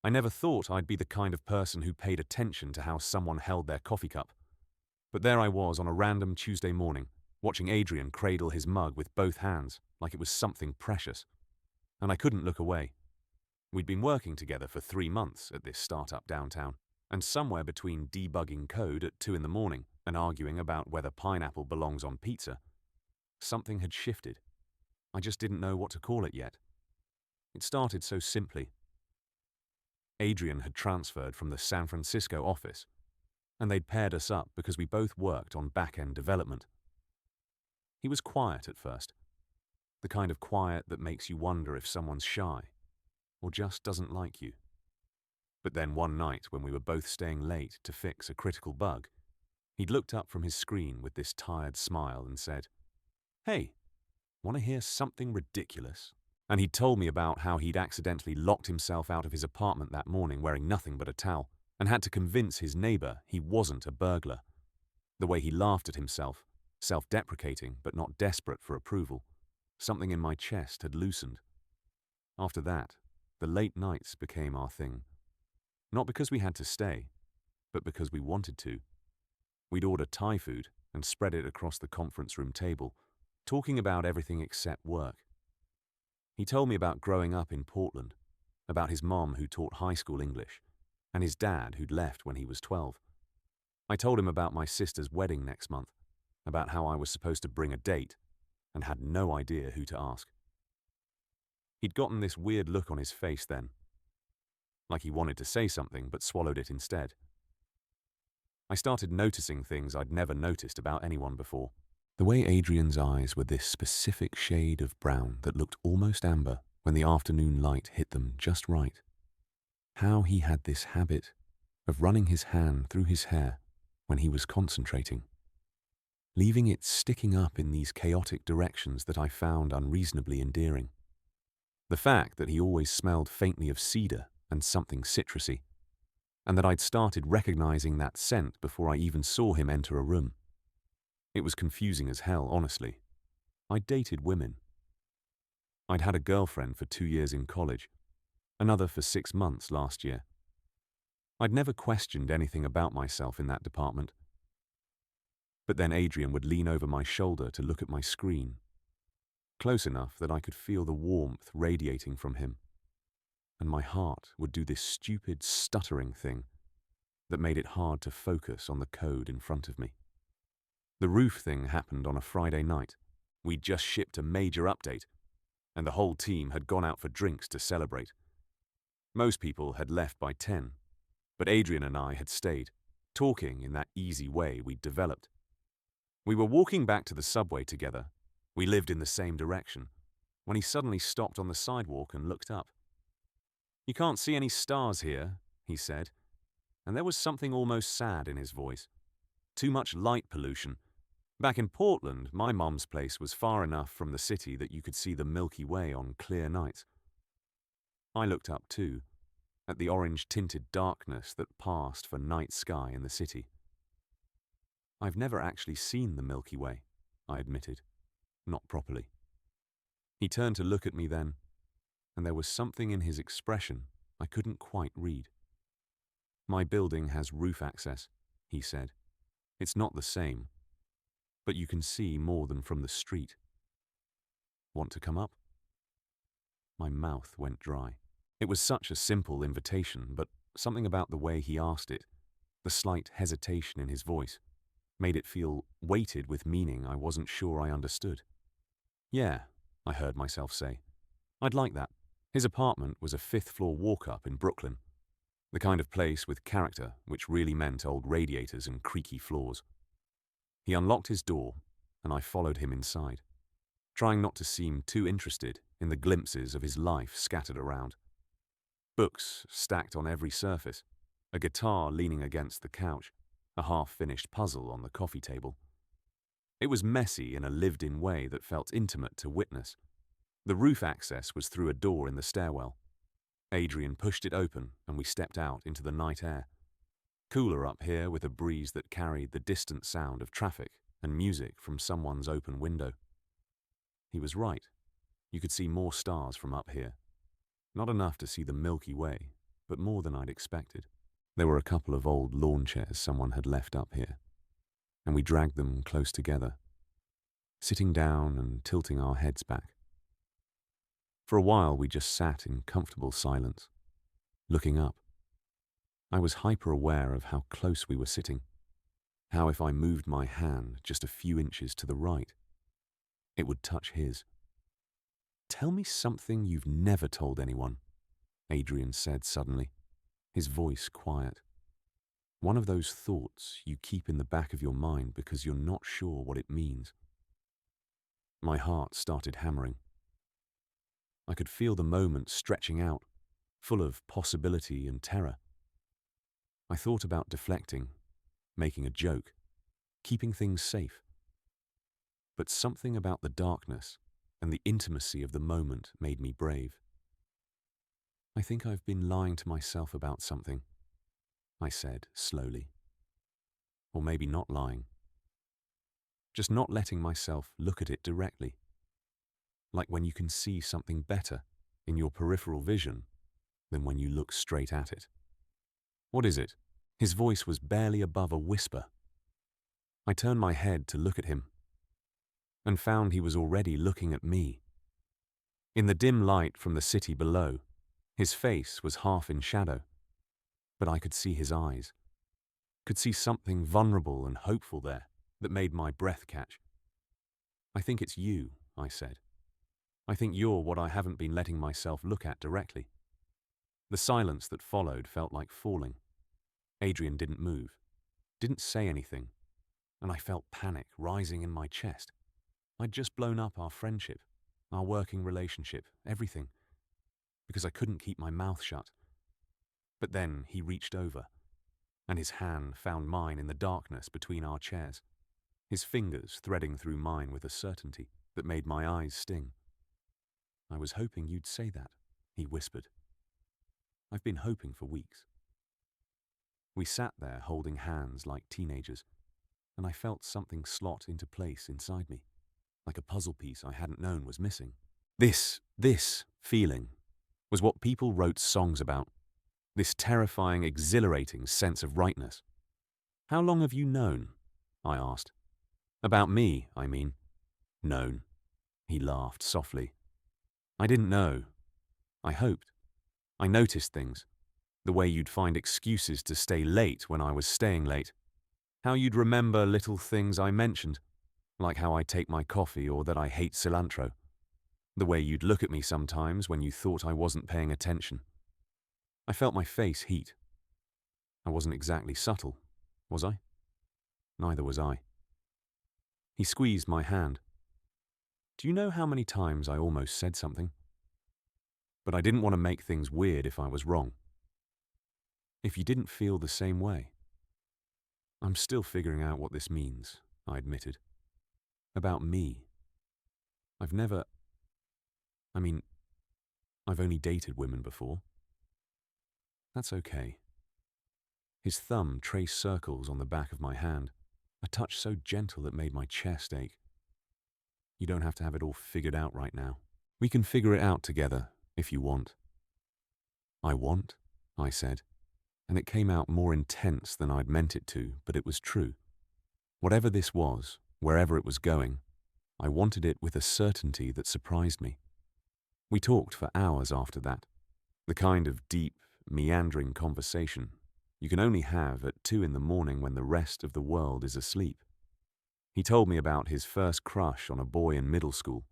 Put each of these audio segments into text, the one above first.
I never thought I'd be the kind of person who paid attention to how someone held their coffee cup. But there I was on a random Tuesday morning, watching Adrian cradle his mug with both hands like it was something precious. And I couldn't look away. We'd been working together for 3 months at this startup downtown, and somewhere between debugging code at 2 in the morning and arguing about whether pineapple belongs on pizza, something had shifted. I just didn't know what to call it yet. It started so simply. Adrian had transferred from the San Francisco office, and they'd paired us up because we both worked on back-end development. He was quiet at first, the kind of quiet that makes you wonder if someone's shy or just doesn't like you. But then one night when we were both staying late to fix a critical bug, he'd looked up from his screen with this tired smile and said, "Hey, want to hear something ridiculous?" And he'd told me about how he'd accidentally locked himself out of his apartment that morning wearing nothing but a towel and had to convince his neighbor he wasn't a burglar. The way he laughed at himself, self-deprecating but not desperate for approval, something in my chest had loosened. After that, the late nights became our thing. Not because we had to stay, but because we wanted to. We'd order Thai food and spread it across the conference room table, talking about everything except work. He told me about growing up in Portland, about his mom who taught high school English, and his dad who'd left when he was 12. I told him about my sister's wedding next month, about how I was supposed to bring a date, and had no idea who to ask. He'd gotten this weird look on his face then, like he wanted to say something but swallowed it instead. I started noticing things I'd never noticed about anyone before. The way Adrian's eyes were this specific shade of brown that looked almost amber when the afternoon light hit them just right. How he had this habit of running his hand through his hair when he was concentrating, leaving it sticking up in these chaotic directions that I found unreasonably endearing. The fact that he always smelled faintly of cedar and something citrusy, and that I'd started recognizing that scent before I even saw him enter a room. It was confusing as hell, honestly. I'd dated women. I'd had a girlfriend for 2 years in college, another for 6 months last year. I'd never questioned anything about myself in that department. But then Adrian would lean over my shoulder to look at my screen, close enough that I could feel the warmth radiating from him, and my heart would do this stupid stuttering thing that made it hard to focus on the code in front of me. The roof thing happened on a Friday night. We'd just shipped a major update, and the whole team had gone out for drinks to celebrate. Most people had left by 10, but Adrian and I had stayed, talking in that easy way we'd developed. We were walking back to the subway together. We lived in the same direction, when he suddenly stopped on the sidewalk and looked up. "You can't see any stars here," he said, and there was something almost sad in his voice. Too much light pollution. Back in Portland, my mom's place was far enough from the city that you could see the Milky Way on clear nights. I looked up too, at the orange-tinted darkness that passed for night sky in the city. "I've never actually seen the Milky Way," I admitted, not properly. He turned to look at me then, and there was something in his expression I couldn't quite read. "My building has roof access," he said. "It's not the same, but you can see more than from the street. Want to come up?" My mouth went dry. It was such a simple invitation, but something about the way he asked it, the slight hesitation in his voice, made it feel weighted with meaning I wasn't sure I understood. "Yeah," I heard myself say. "I'd like that." His apartment was a 5th-floor walk-up in Brooklyn, the kind of place with character, which really meant old radiators and creaky floors. He unlocked his door, and I followed him inside, trying not to seem too interested in the glimpses of his life scattered around. Books stacked on every surface, a guitar leaning against the couch, a half-finished puzzle on the coffee table. It was messy in a lived-in way that felt intimate to witness. The roof access was through a door in the stairwell. Adrian pushed it open, and we stepped out into the night air. Cooler up here with a breeze that carried the distant sound of traffic and music from someone's open window. He was right. You could see more stars from up here. Not enough to see the Milky Way, but more than I'd expected. There were a couple of old lawn chairs someone had left up here, and we dragged them close together, sitting down and tilting our heads back. For a while we just sat in comfortable silence, looking up. I was hyper-aware of how close we were sitting, how if I moved my hand just a few inches to the right, it would touch his. "Tell me something you've never told anyone," Adrian said suddenly, his voice quiet. One of those thoughts you keep in the back of your mind because you're not sure what it means. My heart started hammering. I could feel the moment stretching out, full of possibility and terror. I thought about deflecting, making a joke, keeping things safe. But something about the darkness and the intimacy of the moment made me brave. "I think I've been lying to myself about something," I said slowly. Or maybe not lying. Just not letting myself look at it directly. Like when you can see something better in your peripheral vision than when you look straight at it. "What is it?" His voice was barely above a whisper. I turned my head to look at him and found he was already looking at me. In the dim light from the city below, his face was half in shadow, but I could see his eyes, could see something vulnerable and hopeful there that made my breath catch. "I think it's you," I said. "I think you're what I haven't been letting myself look at directly." The silence that followed felt like falling. Adrian didn't move, didn't say anything, and I felt panic rising in my chest. I'd just blown up our friendship, our working relationship, everything, because I couldn't keep my mouth shut. But then he reached over, and his hand found mine in the darkness between our chairs, his fingers threading through mine with a certainty that made my eyes sting. "I was hoping you'd say that," he whispered. "I've been hoping for weeks." We sat there holding hands like teenagers, and I felt something slot into place inside me, like a puzzle piece I hadn't known was missing. This feeling was what people wrote songs about, this terrifying, exhilarating sense of rightness. "How long have you known?" I asked. "About me, I mean." "Known." He laughed softly. "I didn't know. I hoped. I noticed things. The way you'd find excuses to stay late when I was staying late. How you'd remember little things I mentioned, like how I take my coffee or that I hate cilantro. The way you'd look at me sometimes when you thought I wasn't paying attention. I felt my face heat. I wasn't exactly subtle, was I? Neither was I." He squeezed my hand. "Do you know how many times I almost said something? But I didn't want to make things weird if I was wrong. If you didn't feel the same way." "I'm still figuring out what this means," I admitted. "About me. I've never... I've only dated women before." "That's okay." His thumb traced circles on the back of my hand, a touch so gentle it made my chest ache. "You don't have to have it all figured out right now. We can figure it out together, if you want." "I want," I said, and it came out more intense than I'd meant it to, but it was true. Whatever this was, wherever it was going, I wanted it with a certainty that surprised me. We talked for hours after that, the kind of deep, meandering conversation you can only have at 2 a.m. when the rest of the world is asleep. He told me about his first crush on a boy in middle school,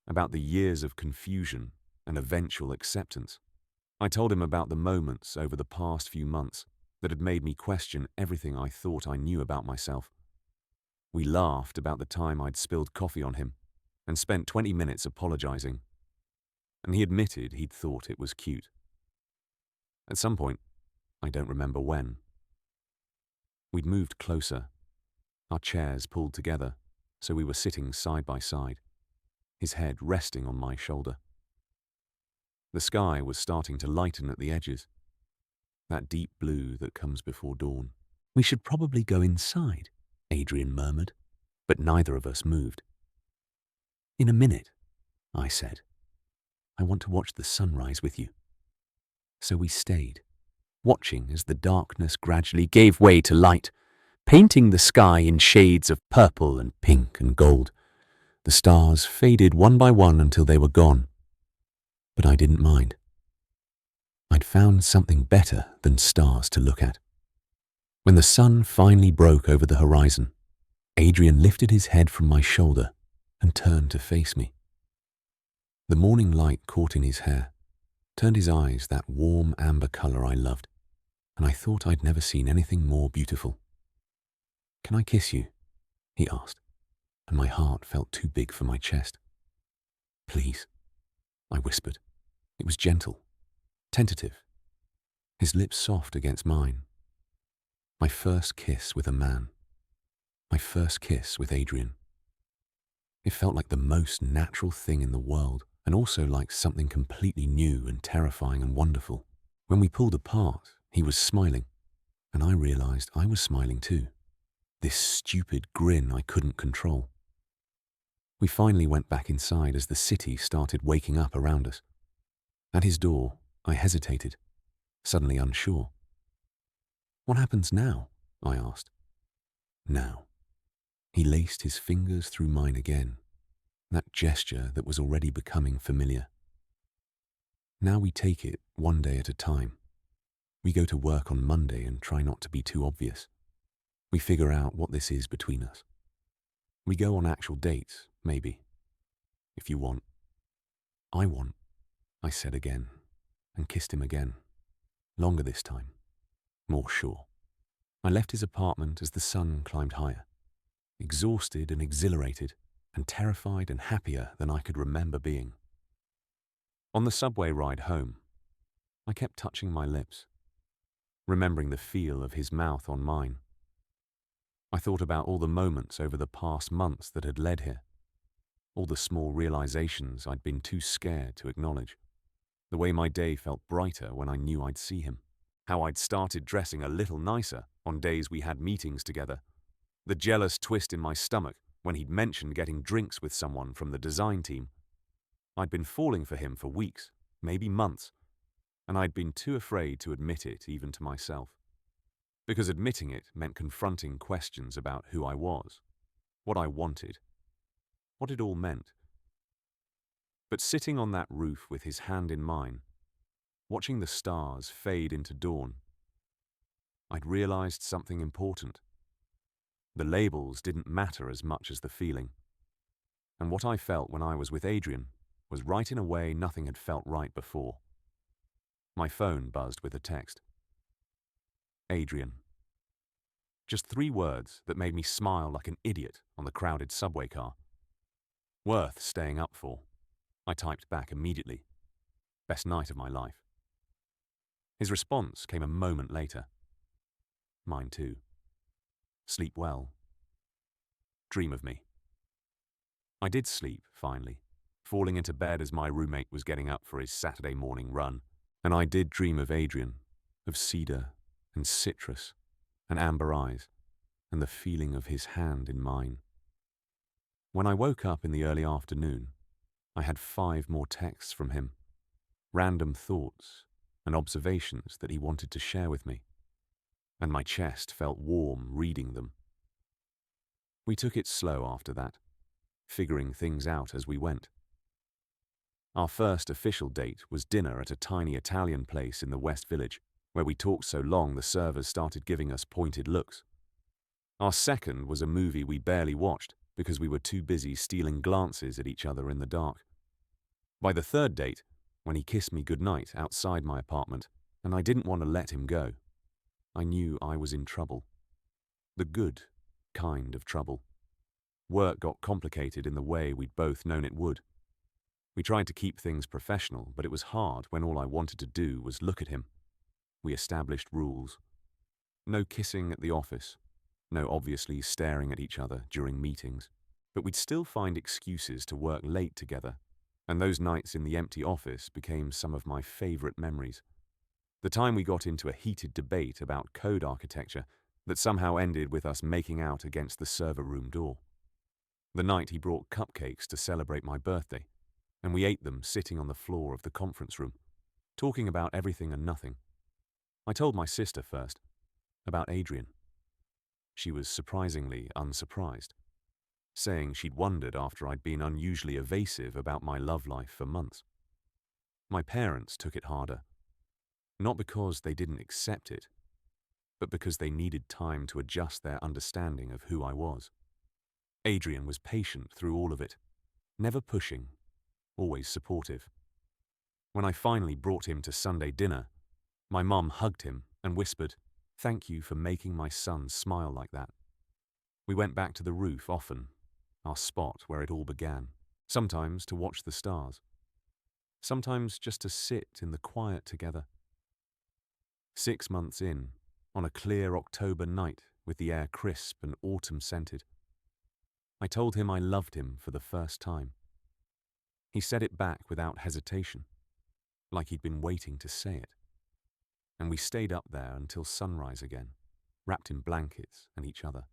about the years of confusion and eventual acceptance. I told him about the moments over the past few months that had made me question everything I thought I knew about myself. We laughed about the time I'd spilled coffee on him and spent 20 minutes apologizing, and he admitted he'd thought it was cute. At some point, I don't remember when, we'd moved closer, our chairs pulled together so we were sitting side by side, his head resting on my shoulder. The sky was starting to lighten at the edges, that deep blue that comes before dawn. "We should probably go inside," Adrian murmured, but neither of us moved. "In a minute," I said. "I want to watch the sunrise with you." So we stayed, watching as the darkness gradually gave way to light, painting the sky in shades of purple and pink and gold. The stars faded one by one until they were gone. But I didn't mind. I'd found something better than stars to look at. When the sun finally broke over the horizon, Adrian lifted his head from my shoulder and turned to face me. The morning light caught in his hair, turned his eyes that warm amber colour I loved, and I thought I'd never seen anything more beautiful. "Can I kiss you?" he asked, and my heart felt too big for my chest. "Please," I whispered. It was gentle, tentative, his lips soft against mine. My first kiss with a man. My first kiss with Adrian. It felt like the most natural thing in the world, and also like something completely new and terrifying and wonderful. When we pulled apart, he was smiling, and I realized I was smiling too. This stupid grin I couldn't control. We finally went back inside as the city started waking up around us. At his door, I hesitated, suddenly unsure. "What happens now?" I asked. "Now." He laced his fingers through mine again, that gesture that was already becoming familiar. "Now we take it one day at a time. We go to work on Monday and try not to be too obvious. We figure out what this is between us. We go on actual dates, maybe. If you want." "I want," I said again, and kissed him again. Longer this time. More sure. I left his apartment as the sun climbed higher, exhausted and exhilarated, and terrified and happier than I could remember being. On the subway ride home, I kept touching my lips, remembering the feel of his mouth on mine. I thought about all the moments over the past months that had led here, all the small realizations I'd been too scared to acknowledge, the way my day felt brighter when I knew I'd see him, how I'd started dressing a little nicer on days we had meetings together, the jealous twist in my stomach when he'd mentioned getting drinks with someone from the design team. I'd been falling for him for weeks, maybe months, and I'd been too afraid to admit it even to myself. Because admitting it meant confronting questions about who I was, what I wanted, what it all meant. But sitting on that roof with his hand in mine, watching the stars fade into dawn, I'd realized something important. The labels didn't matter as much as the feeling. And what I felt when I was with Adrian was right in a way nothing had felt right before. My phone buzzed with a text. "Adrian." Just 3 words that made me smile like an idiot on the crowded subway car. "Worth staying up for," I typed back immediately. "Best night of my life." His response came a moment later. "Mine too. Sleep well. Dream of me." I did sleep, finally, falling into bed as my roommate was getting up for his Saturday morning run. And I did dream of Adrian, of cedar and citrus and amber eyes, and the feeling of his hand in mine. When I woke up in the early afternoon, I had 5 more texts from him, random thoughts and observations that he wanted to share with me, and my chest felt warm reading them. We took it slow after that, figuring things out as we went. Our first official date was dinner at a tiny Italian place in the West Village, where we talked so long the servers started giving us pointed looks. Our second was a movie we barely watched because we were too busy stealing glances at each other in the dark. By the third date, when he kissed me goodnight outside my apartment, and I didn't want to let him go, I knew I was in trouble. The good kind of trouble. Work got complicated in the way we'd both known it would. We tried to keep things professional, but it was hard when all I wanted to do was look at him. We established rules. No kissing at the office. No obviously staring at each other during meetings. But we'd still find excuses to work late together, and those nights in the empty office became some of my favorite memories. The time we got into a heated debate about code architecture that somehow ended with us making out against the server room door. The night he brought cupcakes to celebrate my birthday, and we ate them sitting on the floor of the conference room, talking about everything and nothing. I told my sister first, about Adrian. She was surprisingly unsurprised, saying she'd wondered after I'd been unusually evasive about my love life for months. My parents took it harder, not because they didn't accept it, but because they needed time to adjust their understanding of who I was. Adrian was patient through all of it, never pushing, always supportive. When I finally brought him to Sunday dinner, my mum hugged him and whispered, "Thank you for making my son smile like that." We went back to the roof often, our spot where it all began, sometimes to watch the stars, sometimes just to sit in the quiet together. 6 months in, on a clear October night with the air crisp and autumn-scented, I told him I loved him for the first time. He said it back without hesitation, like he'd been waiting to say it. And we stayed up there until sunrise again, wrapped in blankets and each other.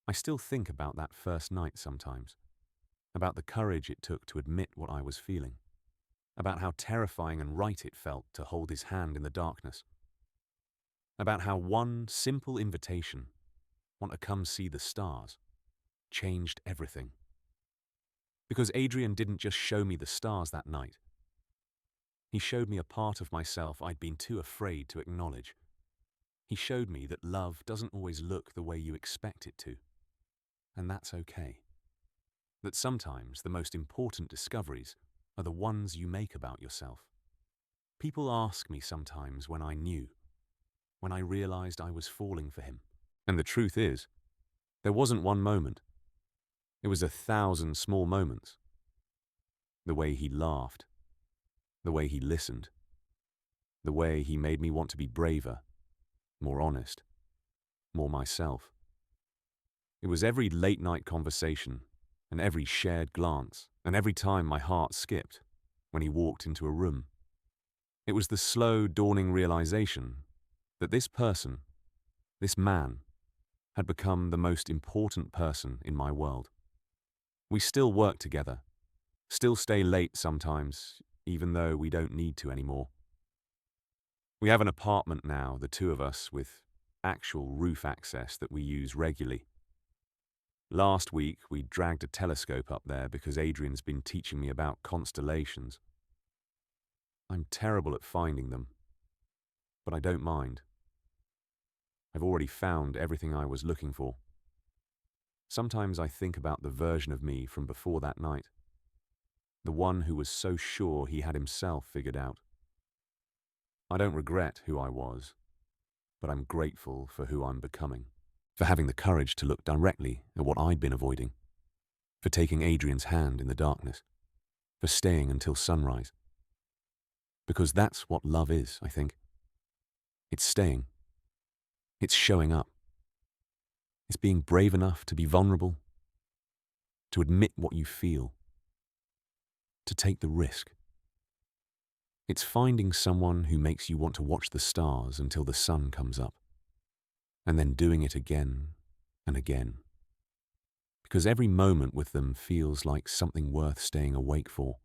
I still think about that first night sometimes, about the courage it took to admit what I was feeling, about how terrifying and right it felt to hold his hand in the darkness, about how one simple invitation, want to come see the stars, changed everything. Because Adrian didn't just show me the stars that night. He showed me a part of myself I'd been too afraid to acknowledge. He showed me that love doesn't always look the way you expect it to. And that's okay. That sometimes the most important discoveries are the ones you make about yourself. People ask me sometimes when I knew, when I realized I was falling for him. And the truth is, there wasn't one moment. It was 1,000 small moments. The way he laughed, the way he listened, the way he made me want to be braver, more honest, more myself. It was every late-night conversation and every shared glance and every time my heart skipped when he walked into a room. It was the slow, dawning realization that this person, this man, had become the most important person in my world. We still work together, still stay late sometimes, even though we don't need to anymore. We have an apartment now, the two of us, with actual roof access that we use regularly. Last week, we dragged a telescope up there because Adrian's been teaching me about constellations. I'm terrible at finding them, but I don't mind. I've already found everything I was looking for. Sometimes I think about the version of me from before that night, the one who was so sure he had himself figured out. I don't regret who I was, but I'm grateful for who I'm becoming, for having the courage to look directly at what I'd been avoiding, for taking Adrian's hand in the darkness, for staying until sunrise. Because that's what love is, I think. It's staying. It's showing up. It's being brave enough to be vulnerable, to admit what you feel, to take the risk. It's finding someone who makes you want to watch the stars until the sun comes up, and then doing it again and again. Because every moment with them feels like something worth staying awake for.